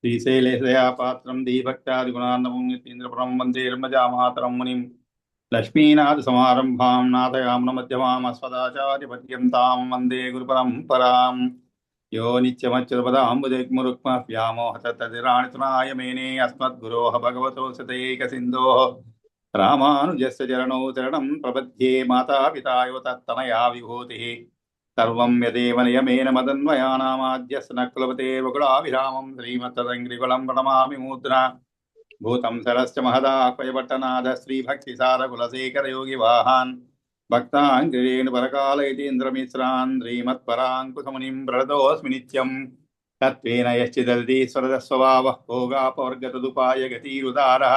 श्रीशैलेशया पात्रं दीभक्त्यादिगुणार्णवं यतीन्द्रपुरं वन्दे ब्रह्मजामातरं मुनिं लक्ष्मीनाथसमारम्भां नाथयाम्नमध्यमाम् अस्मदाचार्यपर्यन्तां वन्दे गुरुपरम्परां यो नित्यमच्युतपदाम्बुजग्मुरुक्मः व्यामोहततदिराणितुनाय मेने अस्मद्गुरोः भगवतो सतैकसिन्धोः रामानुजस्य चरणौ चरणं प्रपद्ये मातापिता यो तत्तनया विभूतिः सर्वं यदेव नियमेन मदन्वयानामाद्यस्य न कुलपते वकुलाभिरामं श्रीमत्तदङ्घ्रिकुलं प्रणमामि मूर्ध्ना भूतं सरश्च महदाह्वयपट्टनाथ श्रीभक्तिसारकुलशेखरयोगिवाहान् भक्ताङ्घ्रिरेणुपरकालयतीन्द्रमिश्रान् श्रीमत्पराङ्कुशमुनिं प्रणतोऽस्मि नित्यं तत्त्वेन यश्चिदल्दीश्वरदस्वभावः भोगापवर्गतदुपाय गतिरुदारः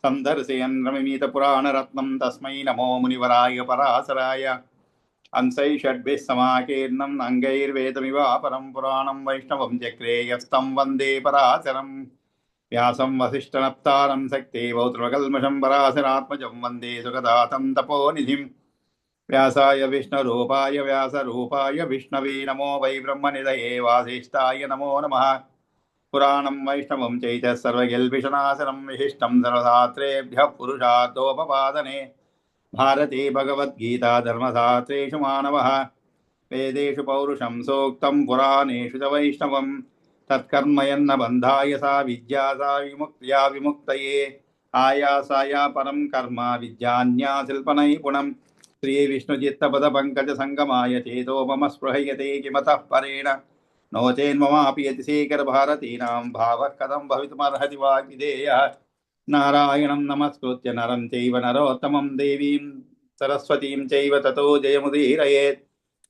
सन्दर्शयन् रममीतपुराणरत्नं तस्मै नमो मुनिवराय पराशराय अंशै षड्भिः समाकीर्णम् अङ्गैर्वेदमिवापरं पुराणं वैष्णवं चक्रे यस्तं वन्दे पराशरम् व्यासं वसिष्ठनप्तारं शक्ते पौत्रकल्मषं पराशरात्मजं वन्दे सुखदातं तपोनिधिं व्यासाय विष्णुरूपाय व्यासरूपाय विष्णवे नमो वै ब्रह्मनिधये वासिष्ठाय नमो नमः पुराणं वैष्णवं चैत सर्वगिल्बिषनाशनं विशिष्टं सर्वशास्त्रेभ्यः पुरुषार्थोपपादने भारते भगवद्गीता धर्मशास्त्रेषु मानवः वेदेषु पौरुषं सूक्तं पुराणेषु च वैष्णवं तत्कर्म यन्न बन्धाय सा विद्या सा विमुक्त्या विमुक्तये आयासाय परं कर्म विद्यान्या शिल्पनैपुणं श्रीविष्णुचित्तपदपङ्कजसङ्गमाय चेतो मम स्पृहयते किमतः परेण नो चेन्ममापि यतिशेखरभारतीनां भावः कथं भवितुमर्हति वा विधेयः नारायणं नमस्कृत्य नरं चैव नरोत्तमं देवीं सरस्वतीं चैव ततो जयमुदीरयेत्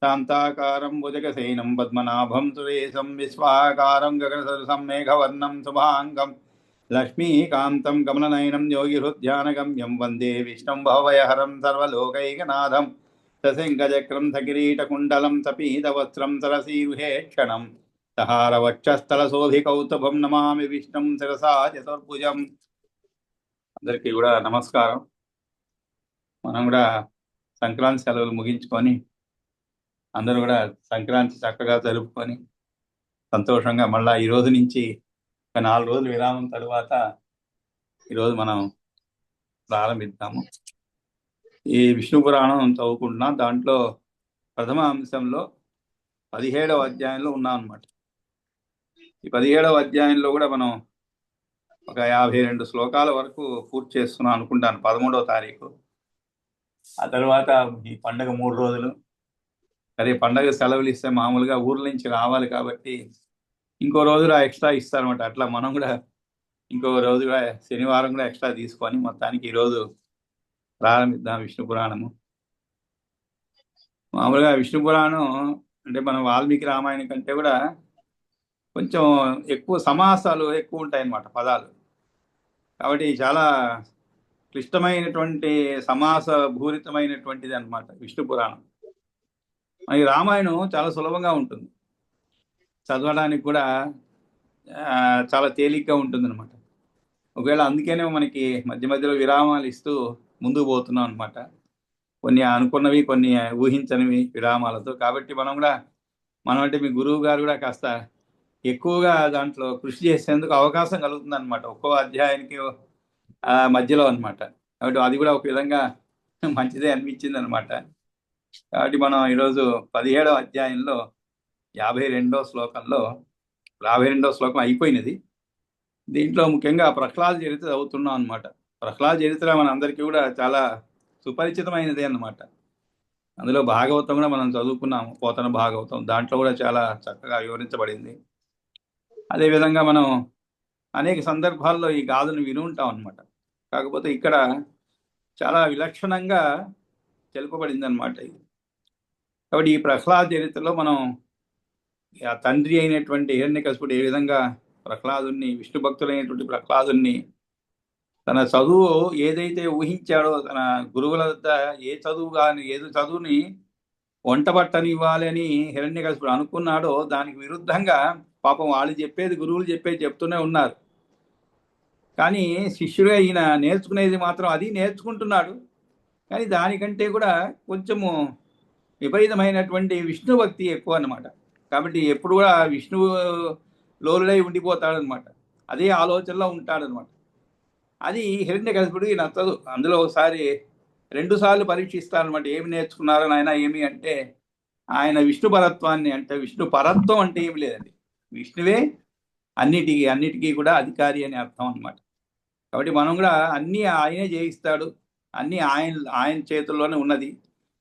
शान्ताकारं भुजगसेनं पद्मनाभं सुरेशं विश्वाकारं गगनसदृशं मेघवर्णं शुभाङ्गं लक्ष्मीकान्तं कमलनयनं योगिहृद्यानगम्यं वन्दे विष्णुं भवभयहरं सर्वलोकैकनाथं ससिंहचक्रं सकिरीटकुण्डलं सपीतवस्त्रं सरसीरुहेक्षणं सहारवक्षस्थलशोभिकौस्तुभं नमामि विष्णुं शिरसा चतुर्भुजम् అందరికీ కూడా నమస్కారం. మనం కూడా సంక్రాంతి సెలవులు ముగించుకొని అందరూ కూడా సంక్రాంతి చక్కగా జరుపుకొని సంతోషంగా మళ్ళీ ఈ రోజు నుంచి ఒక 4 రోజులు విరామం తర్వాత ఈరోజు మనం ప్రారంభిద్దాము. ఈ విష్ణు పురాణం చదువుకుంటున్నాం. దాంట్లో ప్రథమ అంశంలో 17వ అధ్యాయంలో ఉన్నాం అన్నమాట. ఈ 17వ అధ్యాయంలో కూడా మనం ఒక 52 శ్లోకాల వరకు పూర్తి చేస్తున్నాం అనుకుంటాను 13వ తారీఖు. ఆ తర్వాత ఈ పండగ 3 రోజులు, అదే పండగ సెలవులు ఇస్తే మామూలుగా ఊర్ల నుంచి రావాలి కాబట్టి ఇంకో రోజు ఎక్స్ట్రా ఇస్తారన్నమాట. అట్లా మనం కూడా ఇంకో రోజు కూడా శనివారం కూడా ఎక్స్ట్రా తీసుకొని మొత్తానికి ఈరోజు ప్రారంభిద్దాం విష్ణు పురాణము. మామూలుగా విష్ణు పురాణం అంటే మనం వాల్మీకి రామాయణం కంటే కూడా కొంచెం ఎక్కువ సమాసాలు ఎక్కువ ఉంటాయి అన్నమాట, పదాలు. కాబట్టి చాలా క్లిష్టమైనటువంటి సమాస భూరితమైనటువంటిది అనమాట విష్ణు పురాణం. మనకి రామాయణం చాలా సులభంగా ఉంటుంది, చదవడానికి కూడా చాలా తేలిగ్గా ఉంటుంది అనమాట. ఒకవేళ అందుకనే మనకి మధ్య మధ్యలో విరామాలు ఇస్తూ ముందుకు పోతున్నాం అనమాట. కొన్ని అనుకున్నవి, కొన్ని ఊహించనివి విరామాలతో. కాబట్టి మనం అంటే మీ గురువు గారు కూడా కాస్త ఎక్కువగా దాంట్లో కృషి చేసేందుకు అవకాశం కలుగుతుంది అనమాట, ఒక్కో అధ్యాయానికి మధ్యలో అనమాట. కాబట్టి అది కూడా ఒక విధంగా మంచిదే అనిపించింది అనమాట. కాబట్టి మనం ఈరోజు 17వ అధ్యాయంలో 52వ శ్లోకంలో 52వ శ్లోకం అయిపోయినది. దీంట్లో ముఖ్యంగా ప్రహ్లాద చరిత్ర చదువుతున్నాం అనమాట. ప్రహ్లాద చరిత్ర మన అందరికీ కూడా చాలా సుపరిచితమైనది అన్నమాట. అందులో భాగవతం కూడా మనం చదువుకున్నాము, పోతన భాగవతం. దాంట్లో కూడా చాలా చక్కగా వివరించబడింది. అదేవిధంగా మనం అనేక సందర్భాల్లో ఈ గాథను విని ఉంటాం అనమాట. కాకపోతే ఇక్కడ చాలా విలక్షణంగా తెలుపబడింది అనమాట ఇది. కాబట్టి ఈ ప్రహ్లాద చరిత్రలో మనం ఆ తండ్రి అయినటువంటి హిరణ్యకశిపుడు ఏ విధంగా ప్రహ్లాదుని, విష్ణు భక్తులైనటువంటి ప్రహ్లాదుని తన చదువు ఏదైతే ఊహించాడో, తన గురువుల వద్ద ఏది చదువుని వంటబట్టనివ్వాలి అని హిరణ్యకశిపుడు అనుకున్నాడో దానికి విరుద్ధంగా పాపం వాళ్ళు చెప్పేది, గురువులు చెప్పేది చెప్తూనే ఉన్నారు. కానీ శిష్యుడిగా ఈయన నేర్చుకునేది మాత్రం అది నేర్చుకుంటున్నాడు. కానీ దానికంటే కూడా కొంచెము విపరీతమైనటువంటి విష్ణు భక్తి ఎక్కువ అన్నమాట. కాబట్టి ఎప్పుడు కూడా విష్ణువు లోలుడై ఉండిపోతాడనమాట. అదే ఆలోచనలో ఉంటాడనమాట. అది హిరణ్యకశిపుడికి నచ్చదు. అందులో ఒకసారి 2 సార్లు పరీక్షిస్తారనమాట. ఏమి నేర్చుకున్నారో నాయన ఏమి అంటే, ఆయన విష్ణు పరత్వాన్ని, అంటే విష్ణు పరత్వం అంటే ఏమి లేదండి, విష్ణువే అన్నిటికీ కూడా అధికారి అని అర్థం అనమాట. కాబట్టి మనం కూడా అన్నీ ఆయనే చేయిస్తాడు, అన్నీ ఆయన చేతుల్లోనే ఉన్నది.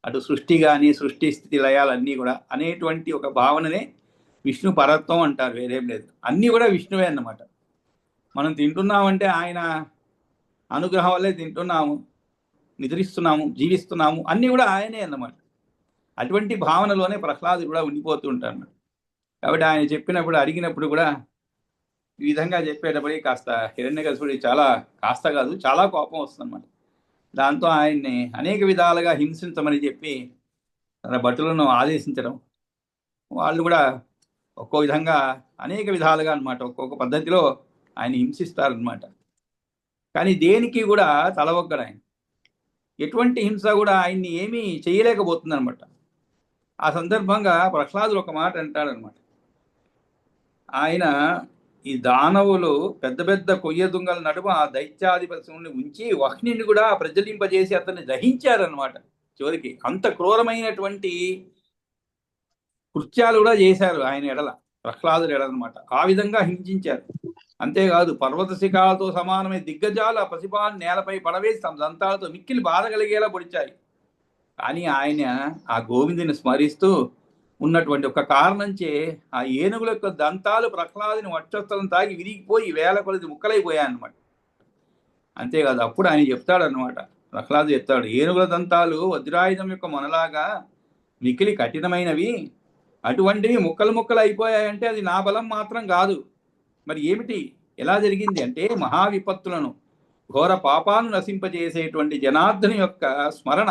అటు సృష్టి కానీ, సృష్టి స్థితి లయాలన్నీ కూడా అనేటువంటి ఒక భావననే విష్ణు పరత్వం అంటారు, వేరేం లేదు. అన్నీ కూడా విష్ణువే అన్నమాట. మనం తింటున్నామంటే ఆయన అనుగ్రహం వల్లే తింటున్నాము, నిద్రిస్తున్నాము, జీవిస్తున్నాము, అన్నీ కూడా ఆయనే అన్నమాట. అటువంటి భావనలోనే ప్రహ్లాదు కూడా ఉండిపోతూ ఉంటారు. కాబట్టి ఆయన చెప్పినప్పుడు, అడిగినప్పుడు కూడా ఈ విధంగా చెప్పేటప్పటికి కాస్త హిరణ్యకశిపుడికి కాస్త కాదు, చాలా కోపం వస్తుందన్నమాట. దాంతో ఆయన్ని అనేక విధాలుగా హింసించమని చెప్పి తన భటులను ఆదేశించడం, వాళ్ళు కూడా ఒక్కో విధంగా అనేక విధాలుగా అనమాట, ఒక్కొక్క పద్ధతిలో ఆయన హింసిస్తారనమాట. కానీ దేనికి కూడా తలవొగ్గడు ఆయన. ఎటువంటి హింస కూడా ఆయన్ని ఏమీ చేయలేకపోతుంది అనమాట. ఆ సందర్భంగా ప్రహ్లాదుడు ఒక మాట అంటాడనమాట. ఆయన ఈ దానవులు పెద్ద పెద్ద కొయ్య దుంగల నడుమ ఆ దైత్యాధిపతిని ఉంచి వహ్నిని కూడా ప్రజ్వలింపజేసి అతన్ని దహించారనమాట. చివరికి అంత క్రూరమైనటువంటి కృత్యాలు కూడా చేశారు ఆయన ఎడల, ప్రహ్లాదుడు ఎడలనమాట. ఆ విధంగా హింసించారు. అంతేకాదు పర్వత శిఖాలతో సమానమైన దిగ్గజాలు ఆ పసిపాలు నేలపై పడవేసి తమ దంతాలతో మిక్కిలి బాధ కలిగేలా పొడిచాయి. కానీ ఆయన ఆ గోవిందుని స్మరిస్తూ ఉన్నటువంటి ఒక కారణంచే ఆ ఏనుగుల యొక్క దంతాలు ప్రహ్లాదుని వక్షస్థలం తాగి విరిగిపోయి వేల కొలది ముక్కలైపోయాయన్నమాట. అంతేకాదు అప్పుడు ఆయన చెప్తాడనమాట, ప్రహ్లాదు చెప్తాడు, ఏనుగుల దంతాలు వజ్రాయుధం యొక్క మొనలాగా మికిలి కఠినమైనవి, అటువంటివి ముక్కలు ముక్కలు అయిపోయాయంటే అది నా బలం మాత్రం కాదు. మరి ఏమిటి, ఎలా జరిగింది అంటే, మహావిపత్తులను ఘోర పాపాలను నశింపజేసేటువంటి జనార్దను యొక్క స్మరణ,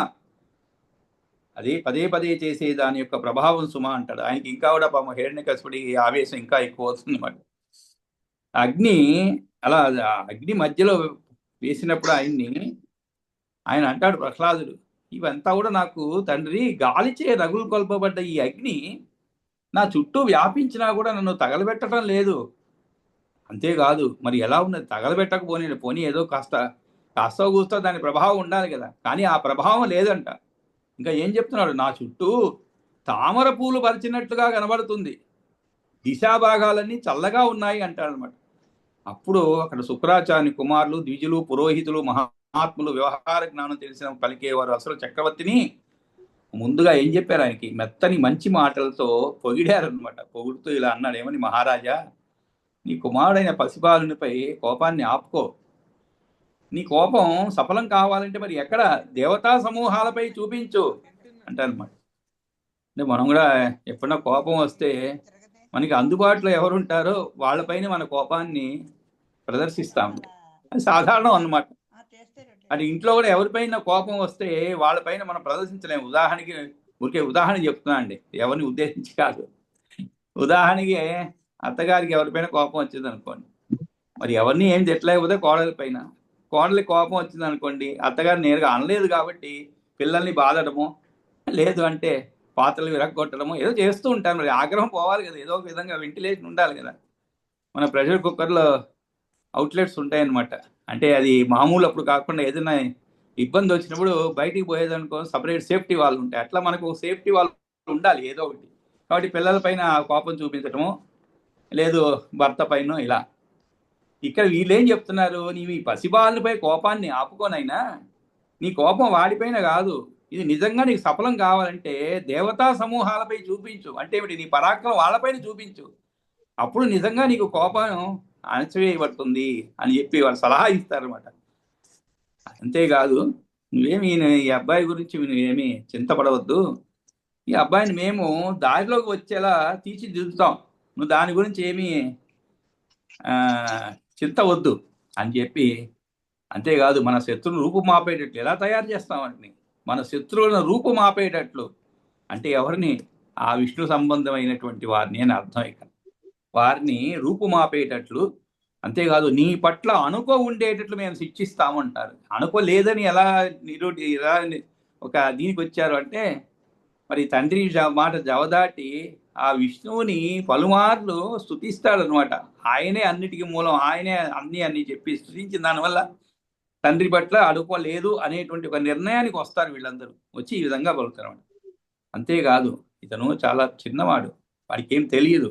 అది పదే పదే చేసే దాని యొక్క ప్రభావం సుమా అంటాడు. ఆయనకి ఇంకా కూడా పాపం హిరణ్యకశిపుడి ఆవేశం ఇంకా ఎక్కువ అవుతుంది అన్నమాట. అగ్ని అలా అగ్ని మధ్యలో వేసినప్పుడు ఆయన అంటాడు ప్రహ్లాదుడు, ఇవంతా కూడా నాకు తండ్రి గాలిచే రగులు కొల్పబడ్డ ఈ అగ్ని నా చుట్టూ వ్యాపించినా కూడా నన్ను తగలబెట్టడం లేదు. అంతేకాదు మరి ఎలా ఉన్నది, తగలబెట్టకపోనీ ఏదో కాస్త కూస్తో దాని ప్రభావం ఉండాలి కదా, కానీ ఆ ప్రభావం లేదంట. ఇంకా ఏం చెప్తున్నాడు, నా చుట్టూ తామర పూలు పరిచినట్లుగా కనబడుతుంది, దిశాభాగాలన్నీ చల్లగా ఉన్నాయి అంటాడనమాట. అప్పుడు అక్కడ శుక్రాచార్య కుమారులు, ద్విజులు, పురోహితులు, మహాత్ములు, వ్యవహార జ్ఞానం తెలిసిన పలికేవారు అసలు చక్రవర్తిని ముందుగా ఏం చెప్పారు, ఆయనకి మెత్తని మంచి మాటలతో పొగిడారనమాట. పొగుడుతూ ఇలా అన్నాడు, ఏమని, మహారాజా, నీ కుమారుడైన పసిబాలునిపై కోపాన్ని ఆపుకో. నీ కోపం సఫలం కావాలంటే మరి ఎక్కడ దేవతా సమూహాలపై చూపించు అంటారనమాట. అంటే మనం కూడా ఎప్పుడన్నా కోపం వస్తే మనకి అందుబాటులో ఎవరుంటారో వాళ్ళపైన మన కోపాన్ని ప్రదర్శిస్తాము, అది సాధారణం అన్నమాట. అది ఇంట్లో కూడా ఎవరిపైన కోపం వస్తే వాళ్ళపైన మనం ప్రదర్శించలేము. ఉదాహరణ చెప్తున్నా అండి, ఎవరిని ఉద్దేశించి కాదు. ఉదాహరణకి అత్తగారికి ఎవరిపైన కోపం వచ్చింది అనుకోండి, మరి ఎవరిని ఏం తిట్టలేకపోతే కోడలి కోపం వచ్చింది అనుకోండి, అత్తగారు నేరుగా అనలేదు కాబట్టి పిల్లల్ని బాధడము, లేదు అంటే పాత్రలు విరగొట్టడము ఏదో చేస్తూ ఉంటారు. మరి ఆగ్రహం పోవాలి కదా, ఏదో ఒక విధంగా వెంటిలేషన్ ఉండాలి కదా. మన ప్రెషర్ కుక్కర్లో అవుట్లెట్స్ ఉంటాయన్నమాట. అంటే అది మామూలు అప్పుడు కాకుండా ఏదైనా ఇబ్బంది వచ్చినప్పుడు బయటికి పోయేదనుకో సపరేట్ సేఫ్టీ వాళ్ళు ఉంటాయి. అట్లా మనకు సేఫ్టీ వాళ్ళు ఉండాలి ఏదో ఒకటి. కాబట్టి పిల్లల పైన కోపం చూపించటము, లేదు భర్త పైన, ఇలా. ఇక్కడ వీళ్ళేం చెప్తున్నారు, నీవు ఈ పసిబాలుపై కోపాన్ని ఆపుకోనైనా నీ కోపం వాడిపైన కాదు, ఇది నిజంగా నీకు సఫలం కావాలంటే దేవతా సమూహాలపై చూపించు. అంటే ఏమిటి, నీ పరాక్రమం వాళ్ళపైన చూపించు, అప్పుడు నిజంగా నీకు కోపం అణచివేయబడుతుంది అని చెప్పి వాళ్ళు సలహా ఇస్తారనమాట. అంతేకాదు, ఈ అబ్బాయి గురించి నువ్వేమీ చింతపడవద్దు, ఈ అబ్బాయిని మేము దారిలోకి వచ్చేలా తీర్చిదిద్దుతాం, నువ్వు దాని గురించి ఏమీ చింత వద్దు అని చెప్పి. అంతేకాదు, మన శత్రువులను రూపుమాపేటట్లు ఎలా తయారు చేస్తామంటే, మన శత్రువులను రూపుమాపేటట్లు అంటే ఎవరిని, ఆ విష్ణు సంబంధమైనటువంటి వారిని అని అర్థం. ఇక వారిని రూపుమాపేటట్లు, అంతేకాదు నీ పట్ల అనుకో ఉండేటట్లు మేము శిక్షిస్తామంటారు. అనుకో లేదని ఎలా ఒక దీనికి వచ్చారు అంటే, మరి తండ్రి మాట జవదాటి ఆ విష్ణువుని పలుమార్లు స్తుతిస్తాడనమాట. ఆయనే అన్నిటికీ మూలం, ఆయనే అన్ని చెప్పి స్తుతించిన దానివల్ల తండ్రి పట్ల అడుకోలేదు అనేటువంటి ఒక నిర్ణయానికి వస్తారు వీళ్ళందరూ. వచ్చి ఈ విధంగా పలుకుతారు. అంతేకాదు ఇతను చాలా చిన్నవాడు, వాడికి ఏం తెలియదు.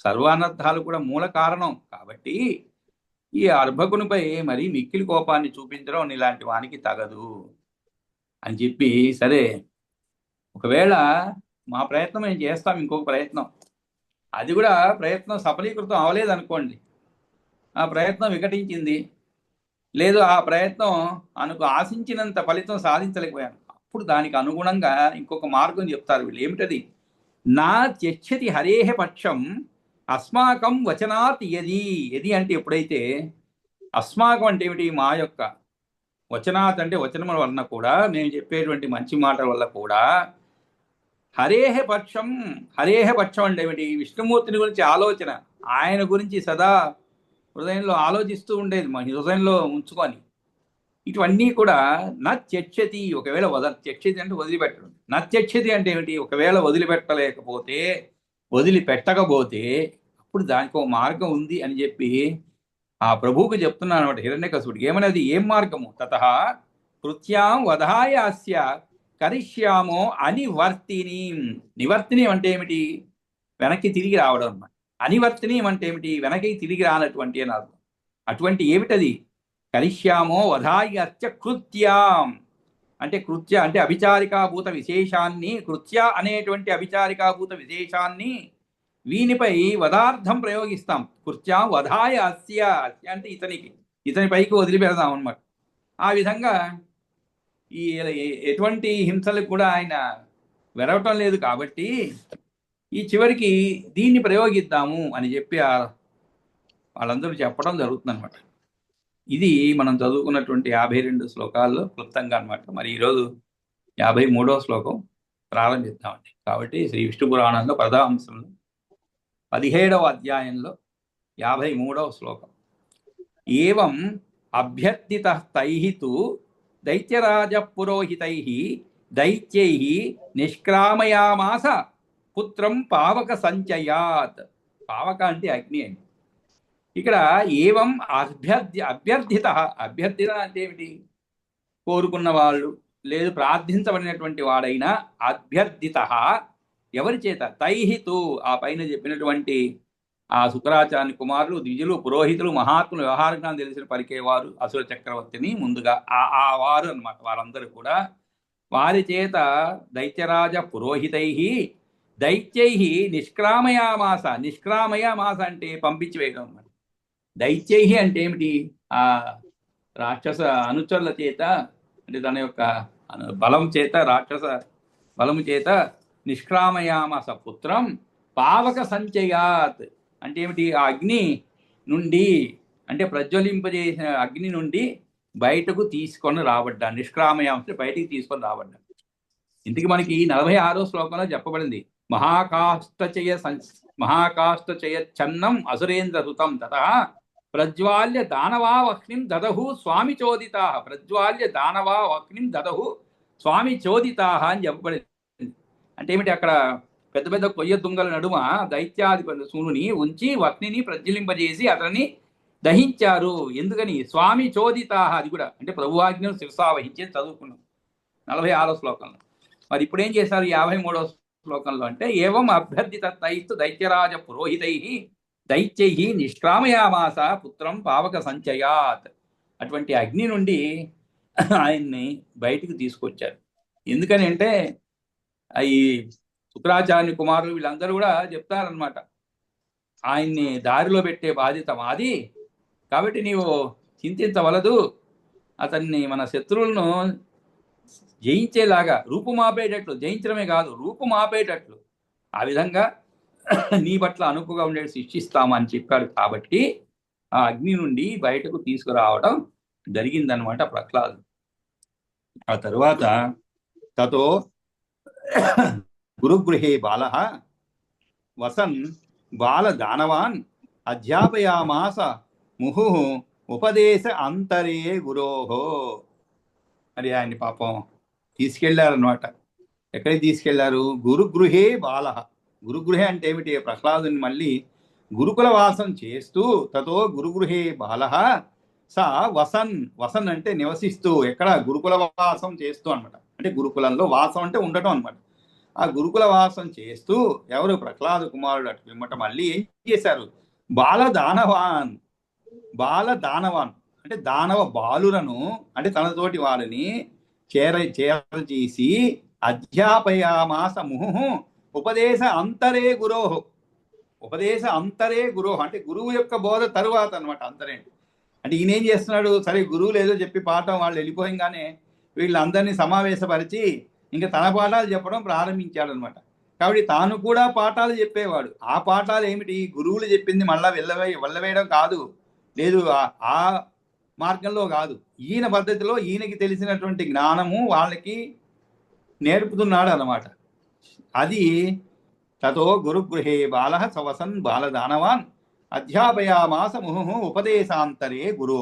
సర్వానర్థాలు కూడా మూల కారణం కాబట్టి ఈ అర్భకునిపై మరి మిక్కిలి కోపాన్ని చూపించడం ఇలాంటి వానికి తగదు అని చెప్పి, సరే ఒకవేళ మా ప్రయత్నం మేము చేస్తాం, ఇంకొక ప్రయత్నం, అది కూడా ప్రయత్నం సఫలీకృతం అవ్వలేదు అనుకోండి, ఆ ప్రయత్నం వికటించింది, లేదు ఆ ప్రయత్నం ఆశించినంత ఫలితం సాధించలేకపోయాను, అప్పుడు దానికి అనుగుణంగా ఇంకొక మార్గం చెప్తారు వీళ్ళు. ఏమిటది? నా త్యక్షతి హరేహ పక్షం అస్మాకం వచనాత్ యది. యది అంటే ఎప్పుడైతే, అస్మాకం అంటే ఏమిటి? మా యొక్క, వచనాత్ అంటే వచనముల వలన కూడా, మేము చెప్పేటువంటి మంచి మాటల వల్ల కూడా, హరేహ పక్షం, హరేహ పక్షం అంటే ఏమిటి? విష్ణుమూర్తిని గురించి ఆలోచన, ఆయన గురించి సదా హృదయంలో ఆలోచిస్తూ ఉండేది, మా హృదయంలో ఉంచుకొని, ఇటువన్నీ కూడా నత్యక్షతి, ఒకవేళ త్యక్షతి అంటే వదిలిపెట్టడం. నత్యక్షతి అంటే ఏమిటి? ఒకవేళ వదిలిపెట్టలేకపోతే, వదిలిపెట్టకపోతే అప్పుడు దానికి ఒక మార్గం ఉంది అని చెప్పి ఆ ప్రభువుకి చెప్తున్నాను అనమాట, హిరణ్యకశిపుడికి. ఏమనేది? ఏం మార్గము? తతః కృత్యాం వధాయ అస్య కరిష్యామో అనివర్తిని. నివర్తిని అంటే ఏమిటి? వెనక్కి తిరిగి రావడం అన్నమాట. అనివర్తిని అంటే ఏమిటి? వెనక్కి తిరిగి రానటువంటి అని అర్థం. అటువంటి ఏమిటది? కరిష్యామో వధాయశ్చ కృత్యాం అంటే, కృత్య అంటే అభిచారికాభూత విశేషాన్ని, కృత్య అనేటువంటి అభిచారికాభూత విశేషాన్ని వీనిపై వదార్థం ప్రయోగిస్తాం. కృత్యాం వధాయ అస్య, అస్య అంటే ఇతనికి, ఇతని పైకి వదిలిపెడదాం అనమాట. ఆ విధంగా ఈ ఎటువంటి హింసలకు కూడా ఆయన వెరవటం లేదు కాబట్టి ఈ చివరికి దీన్ని ప్రయోగిద్దాము అని చెప్పి వాళ్ళందరూ చెప్పడం జరుగుతుంది అనమాట. ఇది మనం చదువుకున్నటువంటి 52 శ్లోకాల్లో క్లుప్తంగా అనమాట. మరి ఈరోజు 53వ శ్లోకం ప్రారంభిద్దామండి. కాబట్టి శ్రీ విష్ణు పురాణంలో ప్రధాంశంలో 17వ అధ్యాయంలో 53వ శ్లోకం. ఏవం అభ్యర్థిత తైః తు దైత్యరాజ పురోహితైః దైత్యైః నిష్క్రామయామాస పుత్రం పావక సంచయాత్. పావక అంటే అగ్ని అండి. ఇక్కడ ఏవం అభ్యర్థిత, అభ్యర్థిత అంటే ఏమిటి? కోరుకున్న వాళ్ళు, లేదు ప్రార్థించబడినటువంటి వాడైనా అభ్యర్థిత ఎవరి చేత? తైహితు, ఆ పైన చెప్పినటువంటి ఆ శుక్రాచార్య కుమారులు, ద్విజులు, పురోహితులు, మహాత్ములు, వ్యవహారంగా తెలిసిన పలికేవారు, అసుర చక్రవర్తిని ముందుగా ఆ వారు అన్నమాట. వారందరూ కూడా వారి చేత దైత్యరాజ పురోహితై దైత్యై నిష్క్రామయామాస. నిష్క్రామయామాస అంటే పంపించి వేయడం అన్నమాట. దైత్యై అంటే ఏమిటి? ఆ రాక్షస అనుచరుల చేత, అంటే తన యొక్క బలం చేత, రాక్షస బలము చేత నిష్క్రామయామాస పుత్రం పావక సంచయాత్ అంటే ఏమిటి? ఆ అగ్ని నుండి, అంటే ప్రజ్వలింపజేసిన అగ్ని నుండి బయటకు తీసుకొని రాబడ్డా. నిష్క్రామయాంశ బయటికి తీసుకొని రాబడ్డా. ఇందుకు మనకి 46వ శ్లోకంలో చెప్పబడింది, మహాకాష్టచయ చన్నం అసురేంద్ర సుతం తతః ప్రజ్వాల్య దానవావహ్నిం దదహు స్వామి చోదితా. ప్రజ్వాల్య దానవావహ్నిం దదహు స్వామి చోదితా అని చెప్పబడింది. అంటే ఏమిటి? అక్కడ పెద్ద పెద్ద కొయ్య దుంగల నడుమ దైత్యాధిపతి సూనుని ఉంచి వహ్నిని ప్రజ్వలింపజేసి అతన్ని దహించారు. ఎందుకని? స్వామి చోదితా. అది కూడా అంటే ప్రభువాజ్ఞను శిరసావహించి చదువుకున్నాం 46వ శ్లోకంలో. మరి ఇప్పుడు ఏం చేశారు 53వ శ్లోకంలో అంటే, ఏవం అభ్యర్థిత తైస్తు దైత్యరాజ పురోహితై దైత్యై నిష్క్రామయామాస పుత్రం పావక సంచయాత్. అటువంటి అగ్ని నుండి ఆయన్ని బయటికి తీసుకొచ్చారు. ఎందుకని అంటే ఈ శుక్రాచార్య కుమారులు వీళ్ళందరూ కూడా చెప్తారనమాట, ఆయన్ని దారిలో పెట్టే బాధ్యత మాది, కాబట్టి నీవు చింతించవలదు, అతన్ని మన శత్రువులను జయించేలాగా, రూపుమాపేటట్లు, జయించడమే కాదు రూపుమాపేటట్లు ఆ విధంగా నీ పట్ల అనుకుగా ఉండేది శిక్షిస్తామని చెప్పాడు. కాబట్టి ఆ అగ్ని నుండి బయటకు తీసుకురావడం జరిగిందనమాట ప్రహ్లాదు. ఆ తరువాత తతో గురుగృహే బాల వసన్ బాల దానవాన్ అధ్యాపయామాస ముహు ఉపదేశ అంతరే గురోహో. మరి ఆయన్ని పాపం తీసుకెళ్లారనమాట. ఎక్కడికి తీసుకెళ్లారు? గురుగృహే బాల. గురుగృహే అంటే ఏమిటి? ప్రహ్లాదుని మళ్ళీ గురుకుల వాసం చేస్తూ, తతో గురుగృహే బాల సా వసన్. వసన్ అంటే నివసిస్తూ, ఎక్కడ? గురుకుల వాసం చేస్తూ అనమాట. అంటే గురుకులంలో వాసం అంటే ఉండటం అనమాట. ఆ గురుకుల వాసం చేస్తూ ఎవరు? ప్రహ్లాద కుమారుడు అటు పిమ్మట మళ్ళీ ఏం చేశారు? బాల దానవాన్. బాల దానవాన్ అంటే దానవ బాలులను, అంటే తనతోటి వారిని చేరచేసి అధ్యాపయామాస ముహు ఉపదేశ అంతరే గురోహు. ఉపదేశ అంతరే గురోహు అంటే గురువు యొక్క బోధ తరువాత అనమాట. అంతరే అంటే ఈయన ఏం చేస్తున్నాడు? సరే గురువులు ఏదో చెప్పి పాఠం వాళ్ళు వెళ్ళిపోయంగానే వీళ్ళందరినీ సమావేశపరిచి ఇంకా తన పాఠాలు చెప్పడం ప్రారంభించాడు అనమాట. కాబట్టి తాను కూడా పాఠాలు చెప్పేవాడు. ఆ పాఠాలు ఏమిటి? గురువులు చెప్పింది మళ్ళా వెళ్ళవేయడం కాదు, లేదు ఆ మార్గంలో కాదు, ఈయన పద్ధతిలో ఈయనకి తెలిసినటువంటి జ్ఞానము వాళ్ళకి నేర్పుతున్నాడు అన్నమాట. అది తతో గురుగృహే బాల సవసన్ బాలదానవాన్ అధ్యాపయామాస ముహు ఉపదేశాంతరే గురో.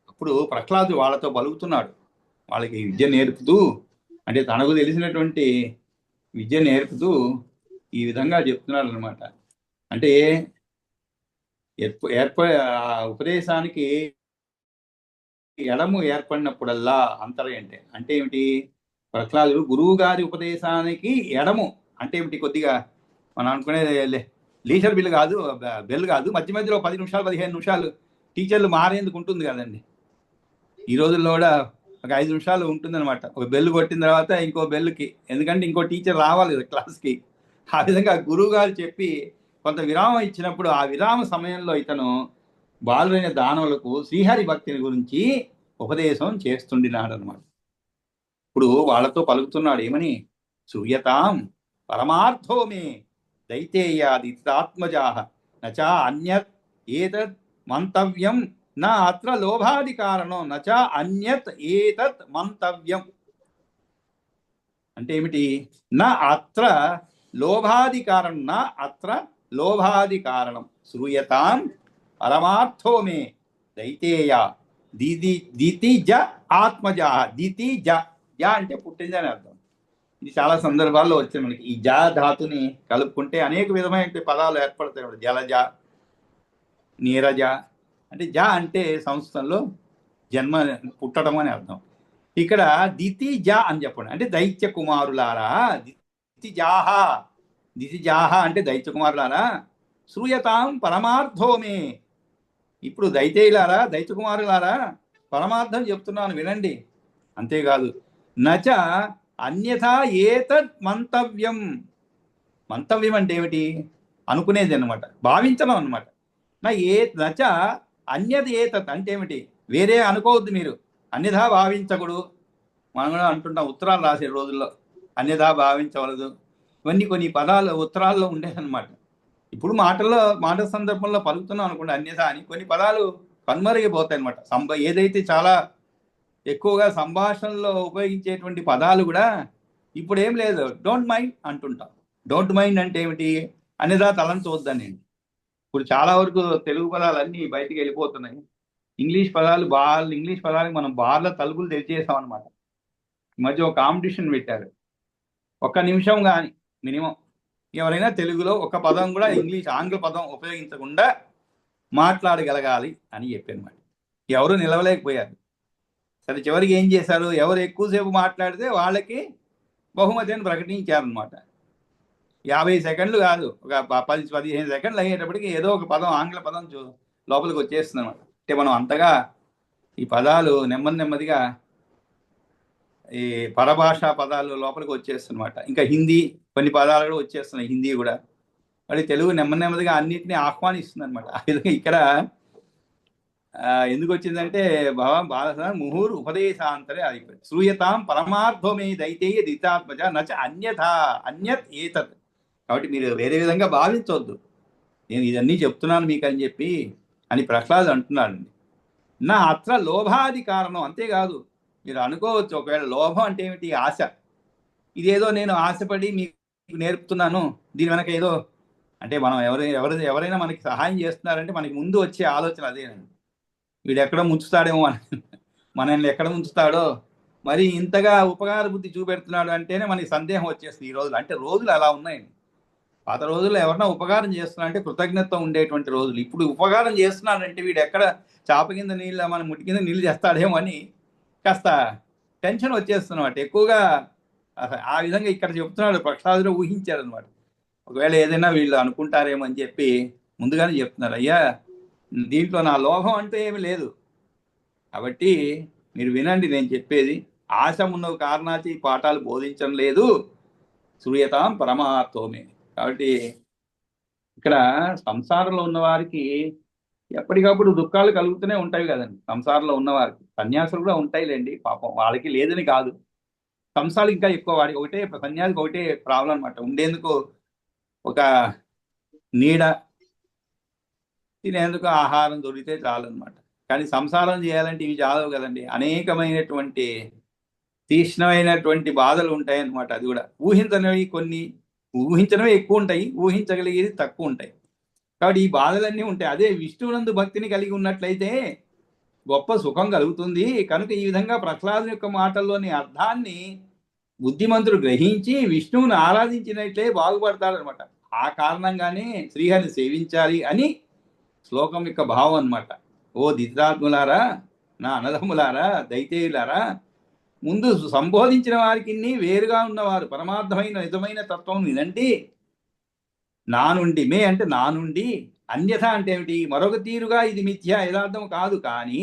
అప్పుడు ప్రహ్లాదు వాళ్ళతో పలుకుతున్నాడు, వాళ్ళకి విద్య నేర్పుతూ, అంటే తనకు తెలిసినటువంటి విద్య నేర్పుతూ ఈ విధంగా చెప్తున్నాడు అనమాట. అంటే ఆ ఉపదేశానికి ఎడము ఏర్పడినప్పుడల్లా అంతరం అంటే అంటే ఏమిటి? ప్రహ్లాదుడు గురువు గారి ఉపదేశానికి ఎడము అంటే ఏమిటి? కొద్దిగా మనం అనుకునేది లీజర్ బిల్ కాదు, బెల్ కాదు, మధ్య మధ్యలో 10 నిమిషాలు 15 నిమిషాలు టీచర్లు మారేందుకు ఉంటుంది కదండి. ఈ రోజుల్లో కూడా ఒక 5 నిమిషాలు ఉంటుందన్నమాట. ఒక బెల్ కొట్టిన తర్వాత ఇంకో బెల్కి, ఎందుకంటే ఇంకో టీచర్ రావాలి కదా క్లాస్కి. ఆ విధంగా గురువు గారు చెప్పి కొంత విరామం ఇచ్చినప్పుడు ఆ విరామ సమయంలో ఇతను బాలురైన దానవులకు శ్రీహరి భక్తిని గురించి ఉపదేశం చేస్తుండినాడు అనమాట. ఇప్పుడు వాళ్ళతో పలుకుతున్నాడు ఏమని? సూయతాం పరమార్థో మే దైతేయాదితాత్మజాః నచా అన్యత్ ఏతత్ మంతవ్యం నా అత్ర లోభాది కారణం నచా అన్యత్ ఏతత్ మంతవ్యం అంటే ఏమిటి? నా అత్ర లోభాది కారణం, నా అత్ర లోభాది కారణం. శ్రూయతాం పరమార్థో మే దైతేయ దితి జ ఆత్మజ. దితి జ అంటే పుట్టింది అని అర్థం. ఇది చాలా సందర్భాల్లో వచ్చింది మనకి. ఈ జా ధాతుని కలుపుకుంటే అనేక విధమైన పదాలు ఏర్పడతాయి. జలజ, నీరజ అంటే జ అంటే సంస్థల్లో జన్మ పుట్టడం అని అర్థం. ఇక్కడ దితి జా అని చెప్పండి, అంటే దైత్య కుమారులారా. దితి జాహ అంటే దైత్య కుమారులారా. శ్రూయతాం పరమార్థోమే. ఇప్పుడు దైత్యులారా, దైత్య కుమారులారా, పరమార్థం చెప్తున్నాను వినండి. అంతేకాదు నచ అన్యథా ఏతత్ మంతవ్యం. మంతవ్యం అంటే ఏమిటి? అనుకునేది అనమాట, భావించడం అనమాట. నచ అన్యత ఏతత్ అంటే ఏమిటి? వేరే అనుకోవద్దు మీరు, అన్యథా భావించకూడదు. మనం కూడా అంటుంటాం ఉత్తరాలు రాసే రోజుల్లో, అన్యథా భావించవలదు. ఇవన్నీ కొన్ని పదాలు ఉత్తరాల్లో ఉండేదన్నమాట. ఇప్పుడు మాట సందర్భంలో పలుకుతున్నాం అనుకోండి అన్యథా అని, కొన్ని పదాలు కనుమరిగిపోతాయి అనమాట. ఏదైతే చాలా ఎక్కువగా సంభాషణలో ఉపయోగించేటువంటి పదాలు కూడా ఇప్పుడు ఏం లేదు, డోంట్ మైండ్ అంటుంటాం. డోంట్ మైండ్ అంటే ఏమిటి? అన్యథా తలంచవద్దని. ఇప్పుడు చాలా వరకు తెలుగు పదాలన్నీ బయటికి వెళ్ళిపోతున్నాయి. ఇంగ్లీష్ పదాలకి మనం బార్ల తలుపులు తెరిచేసాం అనమాట. ఈ మధ్య ఒక కాంపిటీషన్ పెట్టారు, 1 నిమిషం కానీ మినిమం ఎవరైనా తెలుగులో ఒక పదం కూడా ఆంగ్ల పదం ఉపయోగించకుండా మాట్లాడగలగాలి అని చెప్పానమాట. ఎవరు నిలవలేకపోయారు. సరే చివరికి ఏం చేశారు? ఎవరు ఎక్కువసేపు మాట్లాడితే వాళ్ళకి బహుమతి అని ప్రకటించారనమాట. 50 సెకండ్లు కాదు, ఒక 10-15 సెకండ్లు అయ్యేటప్పటికి ఏదో ఒక పదం, ఆంగ్ల పదం లోపలికి వచ్చేస్తుంది అనమాట. అంటే మనం అంతగా ఈ పదాలు నెమ్మదిగా ఈ పరభాషా పదాలు లోపలికి వచ్చేస్తున్నమాట. ఇంకా హిందీ కొన్ని పదాలు కూడా వచ్చేస్తున్నాయి, హిందీ కూడా. మరి తెలుగు నెమ్మదిగా అన్నిటినీ ఆహ్వానిస్తుంది అనమాట. ఆ విధంగా ఇక్కడ ఎందుకు వచ్చిందంటే బాల ముహుర్ ఉపదేశాంతరే అయిపోయింది. శ్రూయతాం పరమార్థమే దైతేయ దితాత్మజ నచ అన్యత్ ఏతత్. కాబట్టి మీరు వేరే విధంగా భావించవద్దు, నేను ఇదన్నీ చెప్తున్నాను మీకు అని చెప్పి అని ప్రహ్లాద్ అంటున్నాడండి. నా అత్ర లోభాది కారణం. అంతేకాదు మీరు అనుకోవచ్చు, ఒకవేళ లోభం అంటే ఏమిటి? ఆశ. ఇదేదో నేను ఆశపడి మీకు నేర్పుతున్నాను, దీని వెనక ఏదో అంటే మనం ఎవరైనా మనకి సహాయం చేస్తున్నారంటే మనకి ముందు వచ్చే ఆలోచన అదేనండి. వీడు ఎక్కడ ముంచుతాడేమో మనల్ని ఎక్కడ ముంచుతాడో మరి ఇంతగా ఉపకార బుద్ధి చూపెడుతున్నాడు అంటేనే మనకి సందేహం వచ్చేస్తుంది ఈ రోజులు. అంటే రోజులు అలా ఉన్నాయండి. పాత రోజుల్లో ఎవరన్నా ఉపకారం చేస్తున్నా అంటే కృతజ్ఞత ఉండేటువంటి రోజులు. ఇప్పుడు ఉపకారం చేస్తున్నాడంటే వీడు ఎక్కడ చాప కింద నీళ్ళు మన ముట్టి కింద నీళ్ళు చేస్తాడేమో అని కాస్త టెన్షన్ వచ్చేస్తున్నమాట ఎక్కువగా. ఆ విధంగా ఇక్కడ చెప్తున్నాడు, ప్రహ్లాదుడు ఊహించాడు అనమాట. ఒకవేళ ఏదైనా వీళ్ళు అనుకుంటారేమో అని చెప్పి ముందుగానే చెప్తున్నారు, అయ్యా దీంట్లో నా లోభం అంటూ ఏమి లేదు, కాబట్టి మీరు వినండి నేను చెప్పేది. ఆశ ఉన్న కారణాచి పాఠాలు బోధించడం లేదు, శ్రూయతాం పరమార్థమే. కాబట్టి ఇక్కడ సంసారంలో ఉన్న వారికి ఎప్పటికప్పుడు దుఃఖాలు కలుగుతూనే ఉంటాయి కదండి. సంసారంలో ఉన్నవారికి సన్యాసులు కూడా ఉంటాయిలేండి, పాపం వాళ్ళకి లేదని కాదు. సంసారాలు ఇంకా ఎక్కువ, వాడికి ఒకటే సన్యాసికి ఒకటే ప్రాబ్లం అనమాట, ఉండేందుకు ఒక నీడ, తినేందుకు ఆహారం దొరికితే చాలన్నమాట. కానీ సంసారం చేయాలంటే ఇవి చాలవు కదండి, అనేకమైనటువంటి తీక్ష్ణమైనటువంటి బాధలు ఉంటాయన్నమాట. అది కూడా ఊహించనివి కొన్ని, ఊహించనివి ఎక్కువ ఉంటాయి, ఊహించగలిగేది తక్కువ ఉంటాయి. కాబట్టి ఈ బాధలన్నీ ఉంటాయి. అదే విష్ణువునందు భక్తిని కలిగి ఉన్నట్లయితే గొప్ప సుఖం కలుగుతుంది. కనుక ఈ విధంగా ప్రహ్లాదు యొక్క మాటల్లోని అర్థాన్ని బుద్ధిమంతుడు గ్రహించి విష్ణువుని ఆరాధించినట్లే బాగుపడతాడనమాట. ఆ కారణంగానే శ్రీహరిని సేవించాలి అని శ్లోకం యొక్క భావం అనమాట. ఓ దిత్రాత్ములారా, నా అన్నదమ్ములారా, దైతేయులారా, ముందు సంబోధించిన వారికి వేరుగా ఉన్నవారు పరమార్థమైన నిజమైన తత్వం వినండి. నా నుండి, మే అంటే నా నుండి, అన్యథ అంటే ఏమిటి, మరొక తీరుగా ఇది మిథ్య యథార్థం కాదు, కానీ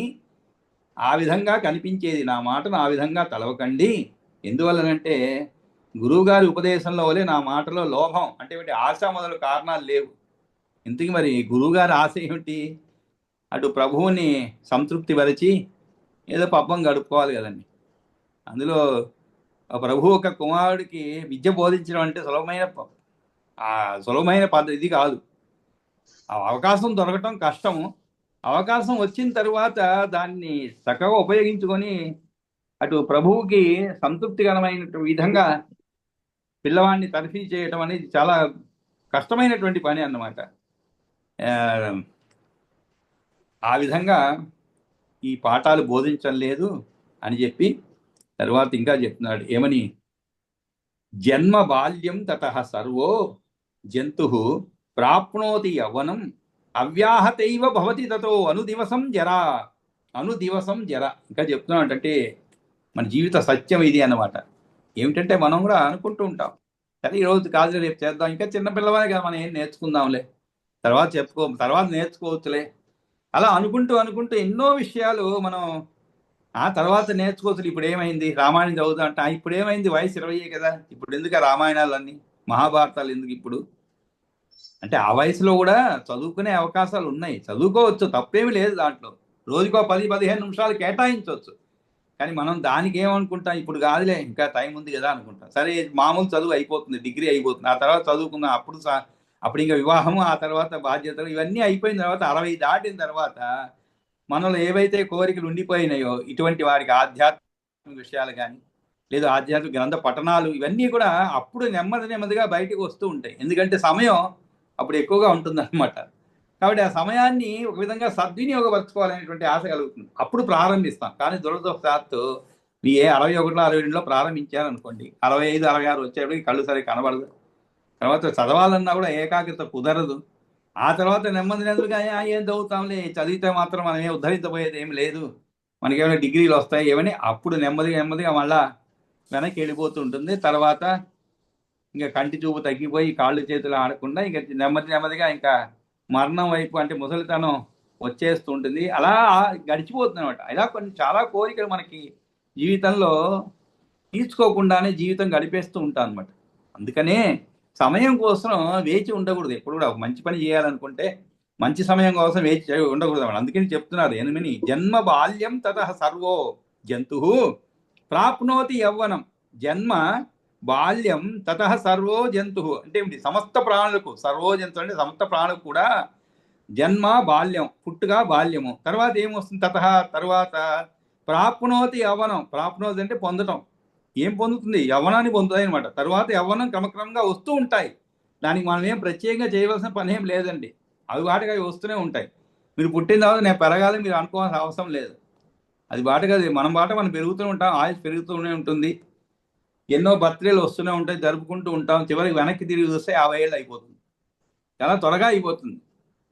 ఆ విధంగా కనిపించేది నా మాటను ఆ విధంగా తలవకండి. ఎందువల్లనంటే గురువుగారి ఉపదేశంలో వలె నా మాటలో లోభం అంటే ఏమిటి, ఆశ మొదలు కారణాలు లేవు. ఇంతకీ మరి గురువుగారి ఆశ ఏమిటి, అటు ప్రభువుని సంతృప్తి పరిచి ఏదో పబ్బం గడుపుకోవాలి కదండి. అందులో ప్రభు ఒక కుమారుడికి విద్య బోధించడం అంటే సులభమైన పద్ధతి ఇది కాదు. ఆ అవకాశం దొరకటం కష్టము. అవకాశం వచ్చిన తర్వాత దాన్ని చక్కగా ఉపయోగించుకొని అటు ప్రభువుకి సంతృప్తికరమైన విధంగా పిల్లవాడిని తర్ఫీ చేయటం అనేది చాలా కష్టమైనటువంటి పని అన్నమాట. ఆ విధంగా ఈ పాఠాలు బోధించడం లేదు అని చెప్పి తర్వాత ఇంకా చెప్తున్నాడు ఏమని, జన్మ బాల్యం తతః సర్వో జంతు ప్రాప్నోతి యవ్వనం అవ్యాహతైవ భవతి తతో అనుదివసం జరా. అనుదివసం జర ఇంకా చెప్తున్నాడు అంటే మన జీవిత సత్యం ఇది అన్నమాట. ఏమిటంటే మనం కూడా అనుకుంటూ ఉంటాం, సరే ఈరోజు కాదు రేపు చేద్దాం, ఇంకా చిన్నపిల్లవానే కదా మనం ఏం నేర్చుకుందాంలే, తర్వాత నేర్చుకోవచ్చులే, అలా అనుకుంటూ అనుకుంటూ ఎన్నో విషయాలు మనం ఆ తర్వాత నేర్చుకోవచ్చు. ఇప్పుడు ఏమైంది, రామాయణం చదువుతా అంటే ఇప్పుడు ఏమైంది, వయసు 20 కదా, ఇప్పుడు ఎందుకు రామాయణాలన్నీ మహాభారతాలు ఎందుకు ఇప్పుడు అంటే, ఆ వయసులో కూడా చదువుకునే అవకాశాలు ఉన్నాయి, చదువుకోవచ్చు, తప్పేమీ లేదు దాంట్లో. రోజుకో 10-15 నిమిషాలు కేటాయించవచ్చు. కానీ మనం దానికి ఏమనుకుంటాం, ఇప్పుడు కాదులే ఇంకా టైం ఉంది కదా అనుకుంటాం. సరే మామూలు చదువు అయిపోతుంది, డిగ్రీ అయిపోతుంది, ఆ తర్వాత చదువుకుందాం, అప్పుడు ఇంకా వివాహము, ఆ తర్వాత బాధ్యతలు ఇవన్నీ అయిపోయిన తర్వాత 60 దాటిన తర్వాత మనలో ఏవైతే కోరికలు ఉండిపోయినాయో ఇటువంటి వారికి ఆధ్యాత్మిక విషయాలు కానీ లేదా ఆధ్యాత్మిక గ్రంథ పఠనాలు ఇవన్నీ కూడా అప్పుడు నెమ్మదిగా బయటకు వస్తూ ఉంటాయి. ఎందుకంటే సమయం అప్పుడు ఎక్కువగా ఉంటుంది అనమాట. కాబట్టి ఆ సమయాన్ని ఒక విధంగా సద్వినియోగపరచుకోవాలనేటువంటి ఆశ కలుగుతుంది, అప్పుడు ప్రారంభిస్తాం. కానీ దురదృష్టవశాత్తు ఏ 61లో 62లో ప్రారంభించారనుకోండి, 65 66 వచ్చేప్పటికి కళ్ళు సరే కనబడదు, తర్వాత చదవాలన్నా కూడా ఏకాగ్రత కుదరదు. ఆ తర్వాత నెమ్మదిగా ఏం చదువుతాంలే, చదివితే మాత్రం మనం ఏం ఉద్ధరించబోయేది ఏమి లేదు, మనకేమైనా డిగ్రీలు వస్తాయి ఏమని అప్పుడు నెమ్మదిగా మళ్ళా వెనక్కి వెళ్ళిపోతూ ఉంటుంది. తర్వాత ఇంకా కంటి చూపు తగ్గిపోయి కాళ్ళు చేతులు ఆడకుండా ఇంకా నెమ్మదిగా ఇంకా మరణం వైపు అంటే ముసలితనం వచ్చేస్తూ ఉంటుంది. అలా గడిచిపోతుంది అనమాట. ఇలా చాలా కోరికలు మనకి జీవితంలో తీర్చుకోకుండానే జీవితం గడిపేస్తూ ఉంటాం అనమాట. అందుకనే సమయం కోసం వేచి ఉండకూడదు. ఎప్పుడు కూడా మంచి పని చేయాలనుకుంటే మంచి సమయం కోసం వేచి ఉండకూడదు అన్నమాట. అందుకని చెప్తున్నారు ఎనిమిది, జన్మ బాల్యం తతః సర్వో జంతు ప్రాప్నోతి యవ్వనం. జన్మ బాల్యం తతః సర్వో జంతు అంటే ఏమిటి, సమస్త ప్రాణులకు, సర్వో జంతు అంటే సమస్త ప్రాణులకు కూడా జన్మ బాల్యం, పుట్టుగా బాల్యము, తర్వాత ఏమొస్తుంది, తర్వాత ప్రాప్నోతి యవ్వనం. ప్రాప్నోతి అంటే పొందటం, ఏం పొందుతుంది, యవ్వనాన్ని పొందుతాయి అనమాట. తర్వాత యవ్వనం క్రమక్రమంగా వస్తూ ఉంటాయి, దానికి మనం ఏం ప్రత్యేకంగా చేయవలసిన పని ఏం లేదండి, అవి వాటికి అవి వస్తూనే ఉంటాయి. మీరు పుట్టిన తర్వాత నేను పెరగాలని మీరు అనుకోవాల్సిన అవసరం లేదు. అది బాటగా మనం బాట మనం పెరుగుతూ ఉంటాం, ఆయుష్ పెరుగుతూనే ఉంటుంది, ఎన్నో బర్త్డేలు వస్తూనే ఉంటాయి, జరుపుకుంటూ ఉంటాం. చివరికి వెనక్కి తిరిగి చూస్తే 50 ఏళ్ళు అయిపోతుంది. చాలా త్వరగా అయిపోతుంది.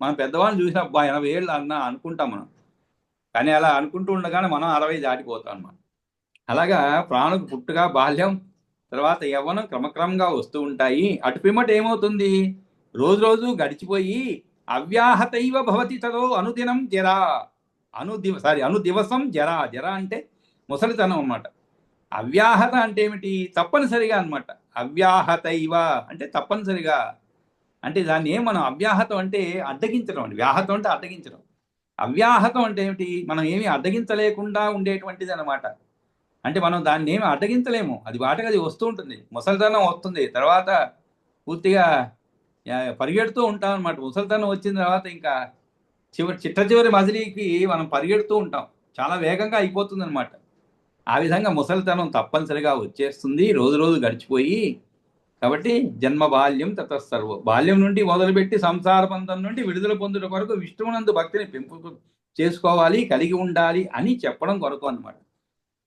మనం పెద్దవాళ్ళని చూసిన అబ్బా 80 ఏళ్ళు అనుకుంటాం మనం. కానీ అలా అనుకుంటూ ఉండగానే మనం 60 దాటిపోతాం అన్నమాట. అలాగా ప్రాణుకు పుట్టుక, బాల్యం, తర్వాత యవ్వనం క్రమక్రమంగా వస్తూ ఉంటాయి. అటు పిమ్మట ఏమవుతుంది, రోజు రోజు గడిచిపోయి అవ్యాహతైవ భవతి తదో అనుదినం జరా, అనుదివసం జరా. జరా అంటే ముసలితనం అన్నమాట. అవ్యాహత అంటే ఏమిటి, తప్పనిసరిగా అన్నమాట. అవ్యాహతైవ అంటే తప్పనిసరిగా. అంటే దాన్ని మనం అవ్యాహతం అంటే అడ్డగించడం అండి. వ్యాహతం అంటే అడ్డగించడం. అవ్యాహతం అంటే ఏమిటి, మనం ఏమి అడ్డగించలేకుండా ఉండేటువంటిది అనమాట. అంటే మనం దాన్ని ఏమి అడ్డగించలేము, అది వాటగా అది వస్తూ ఉంటుంది. ముసలితనం వస్తుంది, తర్వాత పూర్తిగా పరిగెడుతూ ఉంటాం అనమాట. ముసలితనం వచ్చిన తర్వాత ఇంకా చిట్ట చివరి మజిలీకి మనం పరిగెడుతూ ఉంటాం, చాలా వేగంగా అయిపోతుంది అనమాట. ఆ విధంగా ముసలితనం తప్పనిసరిగా వచ్చేస్తుంది రోజు రోజు గడిచిపోయి. కాబట్టి జన్మ బాల్యం తతస్సర్వ, బాల్యం నుండి మొదలుపెట్టి సంసార బంధం నుండి విడుదల పొందుట కొరకు విష్ణువునందు భక్తిని పెంపు చేసుకోవాలి, కలిగి ఉండాలి అని చెప్పడం కొరకు అనమాట.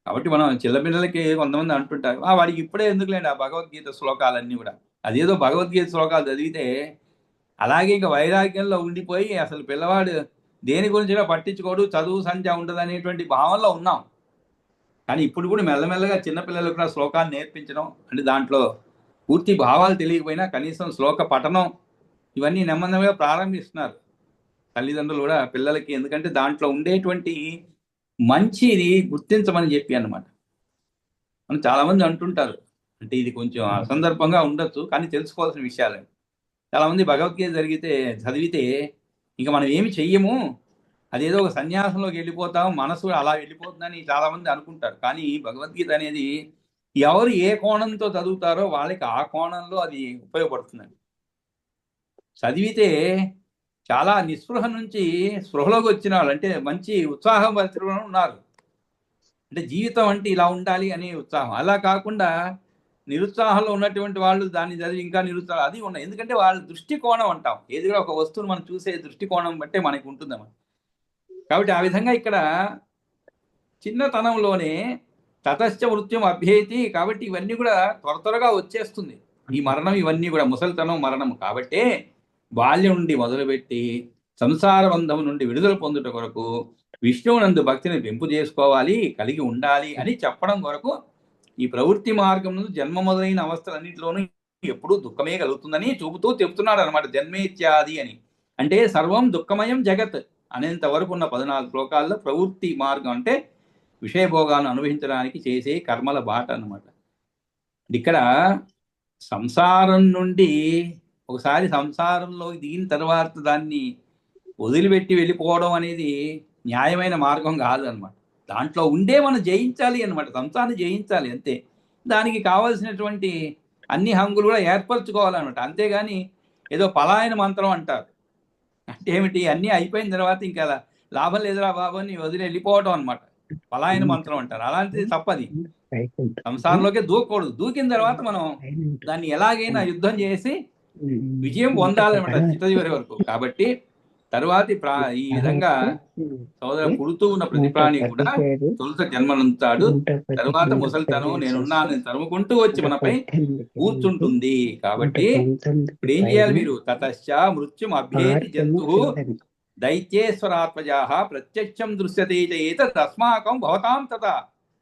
కాబట్టి మనం చిన్నపిల్లలకి కొంతమంది అంటుంటారు, వాడికి ఇప్పుడే ఎందుకులేండి ఆ భగవద్గీత శ్లోకాలన్నీ కూడా. అదేదో భగవద్గీత శ్లోకాలు చదివితే అలాగే ఇంకా వైరాగ్యంలో ఉండిపోయి అసలు పిల్లవాడు దేని గురించి పట్టించుకోడు, చదువు సంధ్య ఉండదు అనేటువంటి భావంలో ఉన్నాం. కానీ ఇప్పుడు కూడా మెల్లమెల్లగా చిన్నపిల్లలకు కూడా శ్లోకాలు నేర్పించడం, అంటే దాంట్లో పూర్తి భావాలు తెలియకపోయినా కనీసం శ్లోక పఠనం ఇవన్నీ నెమ్మదిగా ప్రారంభిస్తున్నారు తల్లిదండ్రులు కూడా పిల్లలకి. ఎందుకంటే దాంట్లో ఉండేటువంటి మంచిది గుర్తించమని చెప్పి అన్నమాట. మనం చాలామంది అంటుంటారు, అంటే ఇది కొంచెం అసందర్భంగా ఉండొచ్చు కానీ తెలుసుకోవాల్సిన విషయాలే. చాలామంది భగవద్గీత చదివితే ఇంకా మనం ఏమి చెయ్యము, అదేదో ఒక సన్యాసంలోకి వెళ్ళిపోతాం, మనసు అలా వెళ్ళిపోతుందని చాలామంది అనుకుంటారు. కానీ భగవద్గీత అనేది ఎవరు ఏ కోణంతో చదువుతారో వాళ్ళకి ఆ కోణంలో అది ఉపయోగపడుతుందండి. చదివితే చాలా నిస్పృహ నుంచి స్పృహలోకి వచ్చిన వాళ్ళు, అంటే మంచి ఉత్సాహం పరిస్థితుల్లో ఉన్నారు. అంటే జీవితం అంటే ఇలా ఉండాలి అనే ఉత్సాహం. అలా కాకుండా నిరుత్సాహంలో ఉన్నటువంటి వాళ్ళు దాన్ని చదివి ఇంకా నిరుత్సాహం అది ఉన్నాయి. ఎందుకంటే వాళ్ళ దృష్టికోణం అంటాం, ఏది ఒక వస్తువును మనం చూసే దృష్టికోణం బట్టే మనకి ఉంటుందన్నమాట. కాబట్టి ఆ విధంగా ఇక్కడ చిన్నతనంలోనే తతశ్చ మృత్యుం అభ్యేతి, కాబట్టి ఇవన్నీ కూడా త్వరగా వచ్చేస్తుంది ఈ మరణం, ఇవన్నీ కూడా ముసలితనం మరణం. కాబట్టే బాల్యం నుండి మొదలుపెట్టి సంసార బంధం నుండి విడుదల పొందుట కొరకు విష్ణువునందు భక్తిని పెంపు చేసుకోవాలి, కలిగి ఉండాలి అని చెప్పడం కొరకు ఈ ప్రవృత్తి మార్గం నుండి జన్మ మొదలైన అవస్థలన్నింటిలోనూ ఎప్పుడూ దుఃఖమే కలుగుతుందని చూపుతూ చెప్తున్నాడు అనమాట. జన్మేత్యాది అని అంటే సర్వం దుఃఖమయం జగత్ అనేంత వరకు ఉన్న 14 శ్లోకాల్లో ప్రవృత్తి మార్గం అంటే విషయభోగాలను అనుభవించడానికి చేసే కర్మల బాట అన్నమాట. ఇక్కడ సంసారం నుండి ఒకసారి సంసారంలో దిగిన తర్వాత దాన్ని వదిలిపెట్టి వెళ్ళిపోవడం అనేది న్యాయమైన మార్గం కాదనమాట. దాంట్లో ఉండే మనం జయించాలి అనమాట, సంసారాన్ని జయించాలి అంతే. దానికి కావలసినటువంటి అన్ని హంగులు కూడా ఏర్పరచుకోవాలన్నమాట. అంతేగాని ఏదో పలాయన మంత్రం అంటారు, అంటే ఏమిటి, అన్నీ అయిపోయిన తర్వాత ఇంకా లాభం లేదురా బాబు అని వదిలి వెళ్ళిపోవడం అనమాట, పలాయన మంత్రం అంటారు. అలాంటిది తప్పది. సంసారంలోకి దూకకూడదు. దూకిన తర్వాత మనం దాన్ని ఎలాగైనా యుద్ధం చేసి విజయం పొందాలన్నమాట చిట్ట చివరి వరకు. కాబట్టి తరువాతి ఈ విధంగా సోదర పుడుతూ ఉన్న ప్రతి ప్రాణి కూడా తొలుత జన్మనుంటాడు, తరువాత ముసలితనం నేనున్నాను తరుముకుంటూ వచ్చి మనపై కూర్చుంటుంది. కాబట్టి ఇప్పుడు ఏం చేయాలి మీరు, తతశ్చ మృత్యుం అభ్యేతి జంతు దైత్యేశ్వరాత్మజా ప్రత్యక్షం దృశ్యతే ఏతత్ అస్మాకం భవతాం తథ,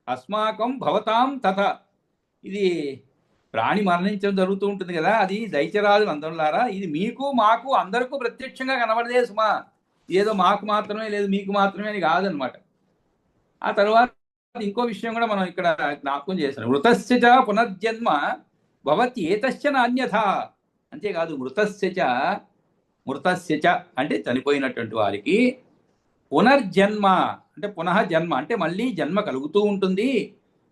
అస్మాకం భవతాం తథ. ఇది ప్రాణి మరణించడం జరుగుతూ ఉంటుంది కదా, అది దైత్యరాజులు అందరులారా, ఇది మీకు మాకు అందరికీ ప్రత్యక్షంగా కనబడదే సుమా, ఏదో మాకు మాత్రమే లేదు మీకు మాత్రమే అని కాదనమాట. ఆ తర్వాత ఇంకో విషయం కూడా మనం ఇక్కడ జ్ఞాపకం చేస్తున్నాం, మృతస్య చ పునర్జన్మ భవతి ఏతశ్చ నాన్యథ. అంతేకాదు మృతస్య చ అంటే చనిపోయినటువంటి వారికి, పునర్జన్మ అంటే పునః జన్మ అంటే మళ్ళీ జన్మ కలుగుతూ ఉంటుంది.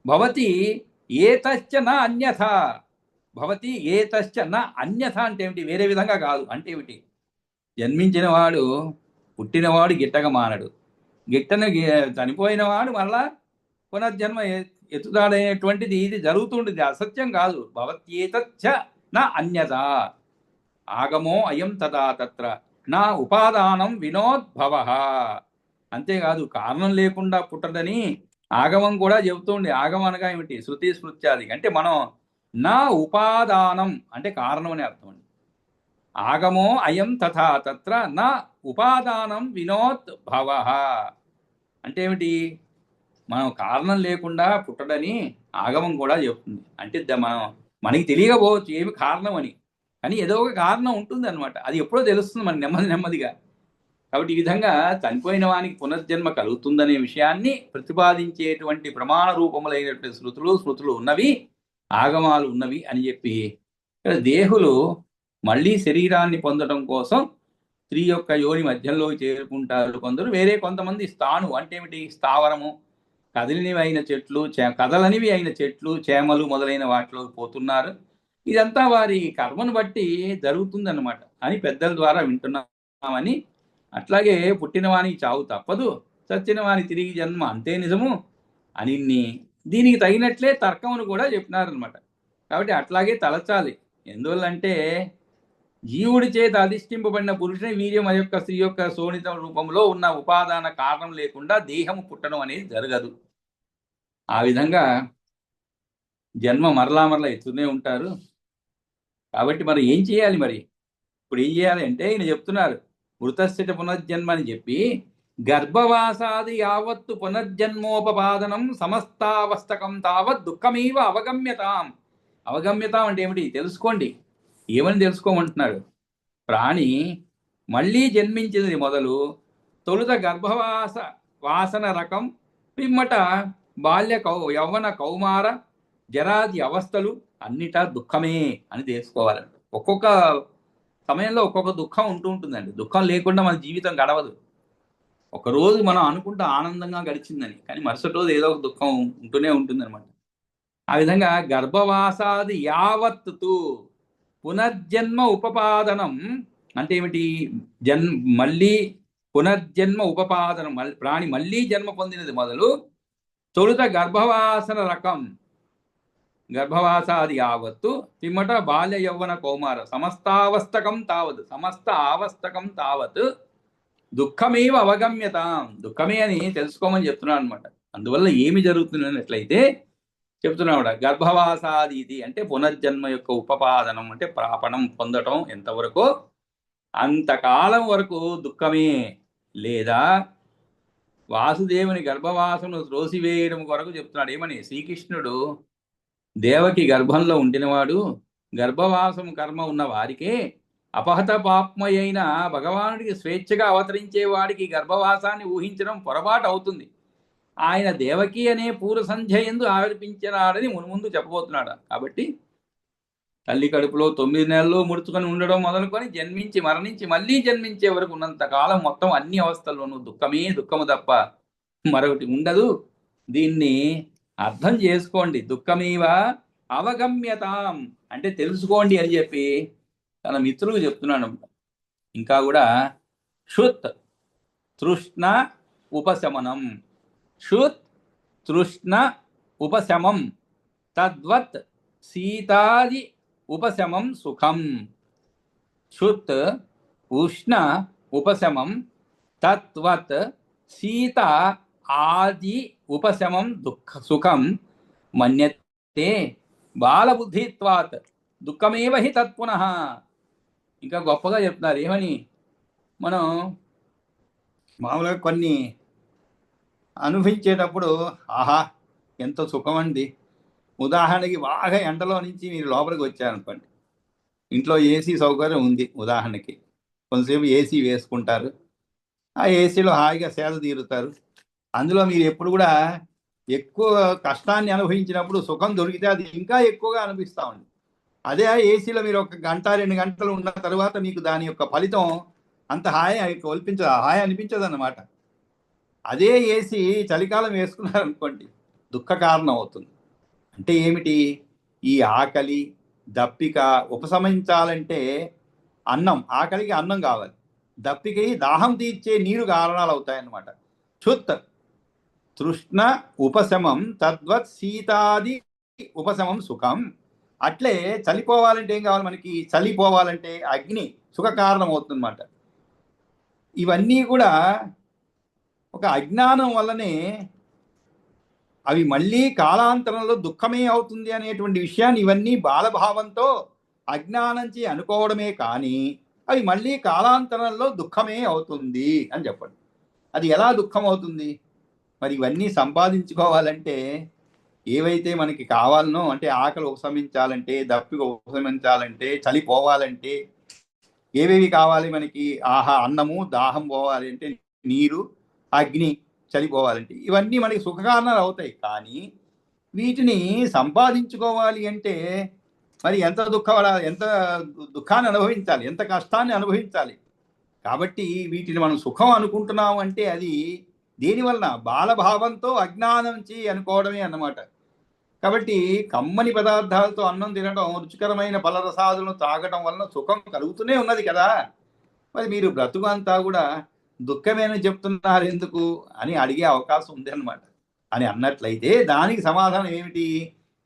భవతి ఏతశ్చ న అన్యథ, భవతి ఏతశ్చ న అన్యథ అంటే ఏమిటి, వేరే విధంగా కాదు. అంటే ఏమిటి, జన్మించిన వాడు పుట్టినవాడు గిట్టక మానడు, చనిపోయిన వాడు మళ్ళా పునర్జన్మ ఎత్తుతాడనేటువంటిది ఇది జరుగుతుంటుంది, అసత్యం కాదు. భవత్యేతచ్చ నా అన్యత, ఆగమో అయం తదా తత్ర నా ఉపాదానం వినోద్భవ. అంతేకాదు కారణం లేకుండా పుట్టదని ఆగమం కూడా చెబుతుంది. ఆగమం అనగా ఏమిటి? శృతి స్మృత్యాది. అంటే మనం నా ఉపాదానం అంటే కారణం అని అర్థం అండి. ఆగమో అయం తథా తత్ర నా ఉపాదానం వినోత్ భవ అంటే ఏమిటి? మనం కారణం లేకుండా పుట్టడని ఆగమం కూడా చెప్తుంది. అంటే మనకి తెలియకపోవచ్చు ఏమి కారణం అని, కానీ ఏదో ఒక కారణం ఉంటుంది అనమాట. అది ఎప్పుడో తెలుస్తుంది మనకి నెమ్మదిగా. కాబట్టి ఈ విధంగా చనిపోయిన వానికి పునర్జన్మ కలుగుతుందనే విషయాన్ని ప్రతిపాదించేటువంటి ప్రమాణ రూపములైనటువంటి స్మృతులు ఉన్నవి, ఆగమాలు ఉన్నవి అని చెప్పి ఇక్కడ దేహులు మళ్ళీ శరీరాన్ని పొందడం కోసం స్త్రీ యొక్క యోని మధ్యంలో చేరుకుంటారు కొందరు. వేరే కొంతమంది స్థాను అంటే ఏమిటి? స్థావరము, కదిలినవి అయిన చెట్లు, కదలనివి అయిన చెట్లు, చేమలు మొదలైన వాటిలో పోతున్నారు. ఇదంతా వారి కర్మను బట్టి జరుగుతుందన్నమాట అని పెద్దల ద్వారా వింటున్నామని. అట్లాగే పుట్టిన వానికి చావు తప్పదు, చచ్చిన వానికి తిరిగి జన్మ అంతే నిజము అని దీనికి తగినట్లే తర్కమును కూడా చెప్పినారనమాట. కాబట్టి అట్లాగే తలచాలి. ఎందువల్లంటే జీవుడి చేత అధిష్ఠింపబడిన పురుషుని వీర్యం యొక్క స్త్రీ యొక్క శోణిత రూపంలో ఉన్న ఉపాదాన కారణం లేకుండా దేహము పుట్టడం అనేది జరగదు. ఆ విధంగా జన్మ మరలా ఎత్తుతూనే ఉంటారు. కాబట్టి మరి ఏం చేయాలి? మరి ఇప్పుడు ఏం చేయాలి అంటే ఈయన చెప్తున్నారు మృతస్థిత పునర్జన్మ అని చెప్పి గర్భవాసాది యావత్తు పునర్జన్మోపపాదనం సమస్తావస్తకం తావత్ దుఃఖమీవ అవగమ్యతాం. అవగమ్యతాం అంటే ఏమిటి? తెలుసుకోండి. ఏమని తెలుసుకోమంటున్నాడు? ప్రాణి మళ్ళీ జన్మించినది మొదలు తొలుత వాసన రకం, పిమ్మట బాల్య యవ్వన కౌమార జరాది అవస్థలు అన్నిటా దుఃఖమే అని తెలుసుకోవాలంట. ఒక్కొక్క సమయంలో ఒక్కొక్క దుఃఖం ఉంటుందండి. దుఃఖం లేకుండా మన జీవితం గడవదు. ఒకరోజు మనం అనుకుంటా ఆనందంగా గడిచిందని, కానీ మరుసటి రోజు ఏదో ఒక దుఃఖం ఉంటూనే ఉంటుందన్నమాట. ఆ విధంగా గర్భవాసాది యావత్తు పునర్జన్మ ఉపపాదనం అంటే ఏమిటి? మళ్ళీ పునర్జన్మ ఉపపాదనం, ప్రాణి మళ్ళీ జన్మ పొందినది మొదలు తొలుత గర్భవాసన రకం, గర్భవాసాది యావత్తు, పిమ్మట బాల్య యవ్వన కౌమార సమస్తావస్తకం తావత్ దుఃఖమేవ అవగమ్యతాం. దుఃఖమే అని తెలుసుకోమని చెప్తున్నాడు అనమాట. అందువల్ల ఏమి జరుగుతున్నట్లయితే చెప్తున్నాడు గర్భవాసాది అంటే పునర్జన్మ యొక్క ఉపపాదనం అంటే ప్రాపణం పొందటం ఎంతవరకు అంతకాలం వరకు దుఃఖమే. లేదా వాసుదేవుని గర్భవాసను త్రోసివేయడం కొరకు చెప్తున్నాడు. ఏమని? శ్రీకృష్ణుడు దేవకి గర్భంలో ఉండినవాడు, గర్భవాసం కర్మ ఉన్న వారికే అపహత పాప్మయైన భగవానుడికి స్వేచ్ఛగా అవతరించే వాడికి గర్భవాసాన్ని ఊహించడం పొరపాటు అవుతుంది. ఆయన దేవకి అనే పూర్వ సంధ్య యందు ఆవిర్పించినాడని మున్ముందు చెప్పబోతున్నాడు. కాబట్టి తల్లి కడుపులో 9 నెలలు ముడుచుకొని ఉండడం మొదలుకొని జన్మించి మరణించి మళ్ళీ జన్మించే వరకు ఉన్నంత కాలం మొత్తం అన్ని అవస్థల్లోనూ దుఃఖము తప్ప మరొకటి ఉండదు. దీన్ని అర్థం చేసుకోండి. దుఃఖమేవ అవగమ్యతాం అంటే తెలుసుకోండి అని చెప్పి తన మిత్రులకు చెప్తున్నాను. ఇంకా కూడా క్షుత్ తృష్ణ ఉపశమనం, క్షుత్ తృష్ణ ఉపశమం తద్వత్ శీతాది ఉపశమం సుఖం. క్షుత్ ఉష్ణ ఉపశమం తద్వత్ శీత ఆది ఉపశమం సుఖం మన్యతే బాలబుద్ధిత్వాత్ దుఃఖమేవ హి తత్పునః. ఇంకా గొప్పగా చెప్తున్నారు. ఏమని? మనం మామూలుగా కొన్ని అనుభవించేటప్పుడు ఆహా ఎంత సుఖం అండి. ఉదాహరణకి బాగా ఎండలో నుంచి మీరు లోపలికి వచ్చారనుకోండి, ఇంట్లో ఏసీ సౌకర్యం ఉంది. ఉదాహరణకి కొంతసేపు ఏసీ వేసుకుంటారు, ఆ ఏసీలో హాయిగా సేద తీరుతారు. అందులో మీరు ఎప్పుడు కూడా ఎక్కువ కష్టాన్ని అనుభవించినప్పుడు సుఖం దొరికితే అది ఇంకా ఎక్కువగా అనిపిస్తామండి. అదే ఏసీలో మీరు 1 గంట 2 గంటలు ఉన్న తర్వాత మీకు దాని యొక్క ఫలితం అంత హాయి అనిపించదు అన్నమాట. అదే ఏసీ చలికాలం వేసుకున్నారనుకోండి దుఃఖ కారణం అవుతుంది. అంటే ఏమిటి? ఈ ఆకలి దప్పిక ఉపశమించాలంటే అన్నం, ఆకలికి అన్నం కావాలి, దప్పికకి దాహం తీర్చే నీరు కారణాలు అవుతాయన్నమాట. క్షుత్ తృష్ణ ఉపశమం తద్వత్ శీతాది ఉపశమం సుఖం. అట్లే చలిపోవాలంటే ఏం కావాలి మనకి? చలిపోవాలంటే అగ్ని సుఖ కారణం అవుతుందన్నమాట. ఇవన్నీ కూడా ఒక అజ్ఞానం వల్లనే అవి మళ్ళీ కాలాంతరంలో దుఃఖమే అవుతుంది అనేటువంటి విషయాన్ని ఇవన్నీ బాలభావంతో అజ్ఞానంచి అనుకోవడమే కానీ అవి మళ్ళీ కాలాంతరంలో దుఃఖమే అవుతుంది అని చెప్పండి. అది ఎలా దుఃఖం అవుతుంది? మరి ఇవన్నీ సంపాదించుకోవాలంటే ఏవైతే మనకి కావాలనో, అంటే ఆకలి ఉపశమించాలంటే, దప్పిక ఉపశమించాలంటే, చలి పోవాలంటే ఏవేవి కావాలి మనకి? అన్నము, దాహం పోవాలి అంటే నీరు, అగ్ని, చలి పోవాలంటే ఇవన్నీ మనకి సుఖకారణాలు అవుతాయి. కానీ వీటిని సంపాదించుకోవాలి అంటే మరి ఎంత ఎంత దుఃఖాన్ని అనుభవించాలి, ఎంత కష్టాన్ని అనుభవించాలి. కాబట్టి వీటిని మనం సుఖం అనుకుంటున్నాం అంటే అది దేనివలన? బాలభావంతో అజ్ఞానంచి అనుకోవడమే అన్నమాట. కాబట్టి కమ్మని పదార్థాలతో అన్నం తినడం, రుచికరమైన ఫలరసాదులను తాగడం వలన సుఖం కలుగుతూనే ఉన్నది కదా. మరి మీరు బ్రతుకు అంతా కూడా దుఃఖమేనని చెప్తున్నారు ఎందుకు అని అడిగే అవకాశం ఉంది అన్నమాట. అని అన్నట్లయితే దానికి సమాధానం ఏమిటి?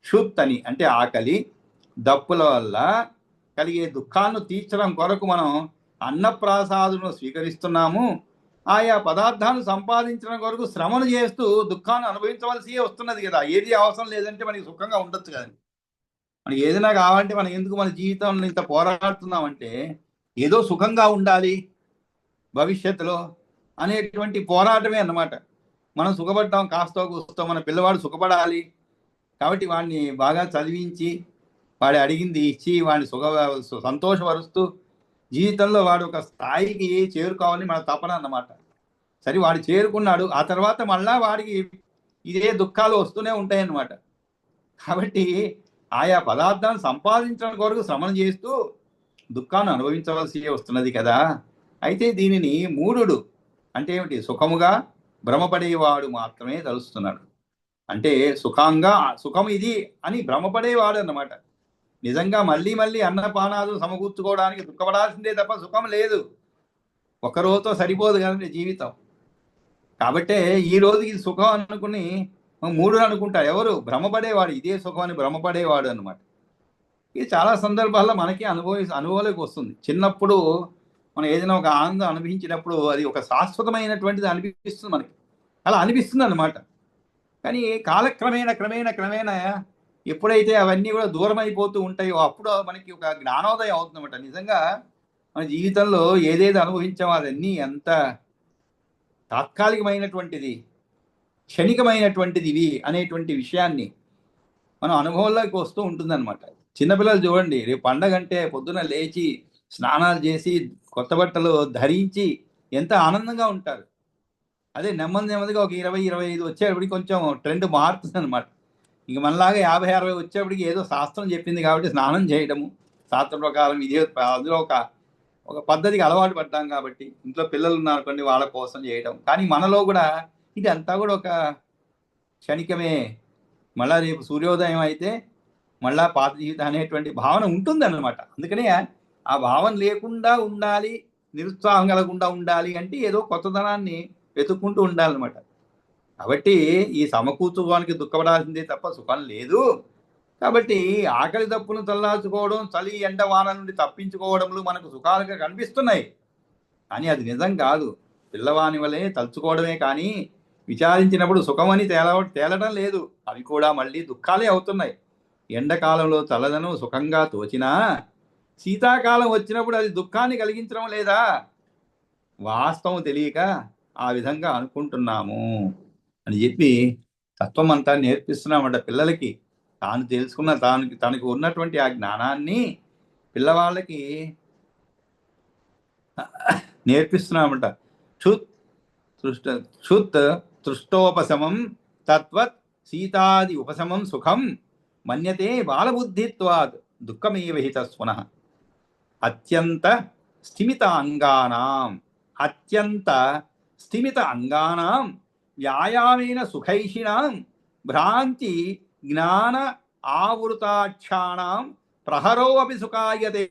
క్షుత్ అని, అంటే ఆకలి దప్పుల వల్ల కలిగే దుఃఖాన్ని తీర్చడం కొరకు మనం అన్నప్రాసాదులను స్వీకరిస్తున్నాము. ఆయా పదార్థాలను సంపాదించడం కొరకు శ్రమను చేస్తూ దుఃఖాన్ని అనుభవించవలసి వస్తున్నది కదా. ఏది అవసరం లేదంటే మనకి సుఖంగా ఉండొచ్చు కదండి. మనకి ఏదైనా కావాలంటే మనం ఎందుకు మన జీవితంలో ఇంత పోరాడుతున్నామంటే ఏదో సుఖంగా ఉండాలి భవిష్యత్తులో అనేటువంటి పోరాటమే అన్నమాట. మనం సుఖపడ్డాం కాస్తో కూస్తో, మన పిల్లవాడు సుఖపడాలి కాబట్టి వాడిని బాగా చదివించి వాడు అడిగింది ఇచ్చి వాడిని సంతోషపరుస్తూ జీవితంలో వాడు ఒక స్థాయికి చేరుకోవాలని మన తపన అన్నమాట. సరే వాడు చేరుకున్నాడు, ఆ తర్వాత మళ్ళా వాడికి ఇదే దుఃఖాలు వస్తూనే ఉంటాయి అన్నమాట. కాబట్టి ఆయా పదార్థాన్ని సంపాదించడం కొరకు శ్రమం చేస్తూ దుఃఖాన్ని అనుభవించవలసి వస్తున్నది కదా. అయితే దీనిని మూఢుడు అంటే ఏమిటి? సుఖముగా భ్రమపడేవాడు మాత్రమే తలుస్తున్నాడు. అంటే సుఖం ఇది అని భ్రమపడేవాడు అన్నమాట. నిజంగా మళ్ళీ మళ్ళీ అన్నపానాలు సమకూర్చుకోవడానికి దుఃఖపడాల్సిందే తప్ప సుఖం లేదు. ఒక రోజుతో సరిపోదు కదండి జీవితం. కాబట్టే ఈ రోజుకి సుఖం అనుకుని మూఢుడు అనుకుంటాడు. ఎవరు? భ్రమపడేవాడు, ఇదే సుఖం అని భ్రమపడేవాడు అనమాట. ఇది చాలా సందర్భాల్లో మనకి అనుభవంలోకి వస్తుంది. చిన్నప్పుడు మనం ఏదైనా ఒక ఆనందం అనుభవించినప్పుడు అది ఒక శాశ్వతమైనటువంటిది అనిపిస్తుంది మనకి, అలా అనిపిస్తుంది అన్నమాట. కానీ క్రమేణా ఎప్పుడైతే అవన్నీ కూడా దూరం అయిపోతూ ఉంటాయో అప్పుడు మనకి ఒక జ్ఞానోదయం అవుతుందన్నమాట. నిజంగా మన జీవితంలో ఏదేది అనుభవించామో అదన్నీ ఎంత తాత్కాలికమైనటువంటిది, క్షణికమైనటువంటిది ఇవి అనేటువంటి విషయాన్ని మనం అనుభవంలోకి వస్తూ ఉంటుందన్నమాట. చిన్నపిల్లలు చూడండి, రేపు పండగ అంటే పొద్దున లేచి స్నానాలు చేసి కొత్త బట్టలు ధరించి ఎంత ఆనందంగా ఉంటారు. అదే నెమ్మదిగా ఒక 20-25 వచ్చేప్పటికి కొంచెం ట్రెండ్ మారుతుంది అనమాట. ఇంక మనలాగా 50-60 వచ్చేప్పటికి ఏదో శాస్త్రం చెప్పింది కాబట్టి స్నానం చేయడము, శాస్త్ర ప్రకారం ఇదే అందులో ఒక పద్ధతికి అలవాటు పడ్డాం కాబట్టి ఇంట్లో పిల్లలు ఉన్నారనుకోండి వాళ్ళ కోసం చేయడం. కానీ మనలో కూడా ఇది అంతా కూడా ఒక క్షణికమే, మళ్ళా రేపు సూర్యోదయం అయితే మళ్ళా పాత జీవితం అనేటువంటి భావన ఉంటుందన్నమాట. అందుకనే ఆ భావన లేకుండా ఉండాలి, నిరుత్సాహం కలగకుండా ఉండాలి అంటే ఏదో కొత్తదనాన్ని వెతుక్కుంటూ ఉండాలన్నమాట. కాబట్టి ఈ సమకూర్చుకోవడానికి దుఃఖపడాల్సిందే తప్ప సుఖం లేదు. కాబట్టి ఆకలి దప్పును చల్లార్చుకోవడం, చలి ఎండ వాన నుండి తప్పించుకోవడంలో మనకు సుఖాలుగా కనిపిస్తున్నాయి. కానీ అది నిజం కాదు. పిల్లవాని వలె తలుచుకోవడమే కానీ విచారించినప్పుడు సుఖమని తేలడం లేదు. అవి కూడా మళ్ళీ దుఃఖాలే అవుతున్నాయి. ఎండాకాలంలో చల్లదనం సుఖంగా తోచినా శీతాకాలం వచ్చినప్పుడు అది దుఃఖాన్ని కలిగించడం లేదా? వాస్తవం తెలియక ఆ విధంగా అనుకుంటున్నాము అని చెప్పి తత్వం అంతా నేర్పిస్తున్నామట పిల్లలకి. తాను తెలుసుకున్న తనకు ఉన్నటువంటి ఆ జ్ఞానాన్ని పిల్లవాళ్ళకి నేర్పిస్తున్నామట. క్షుత్ తృష్టోపశమం తత్వత్ సీతాది ఉపశమం సుఖం మన్యతే బాలబుద్ధిత్వాత్ దుఃఖమేవ హి తస్పునః. అత్యంత స్థిమిత అంగానాం వ్యాయామేన సుఖైషిణాం భ్రాంతి జ్ఞాన ఆవృతాక్షాణాం ప్రహరో అపి సుఖాయతే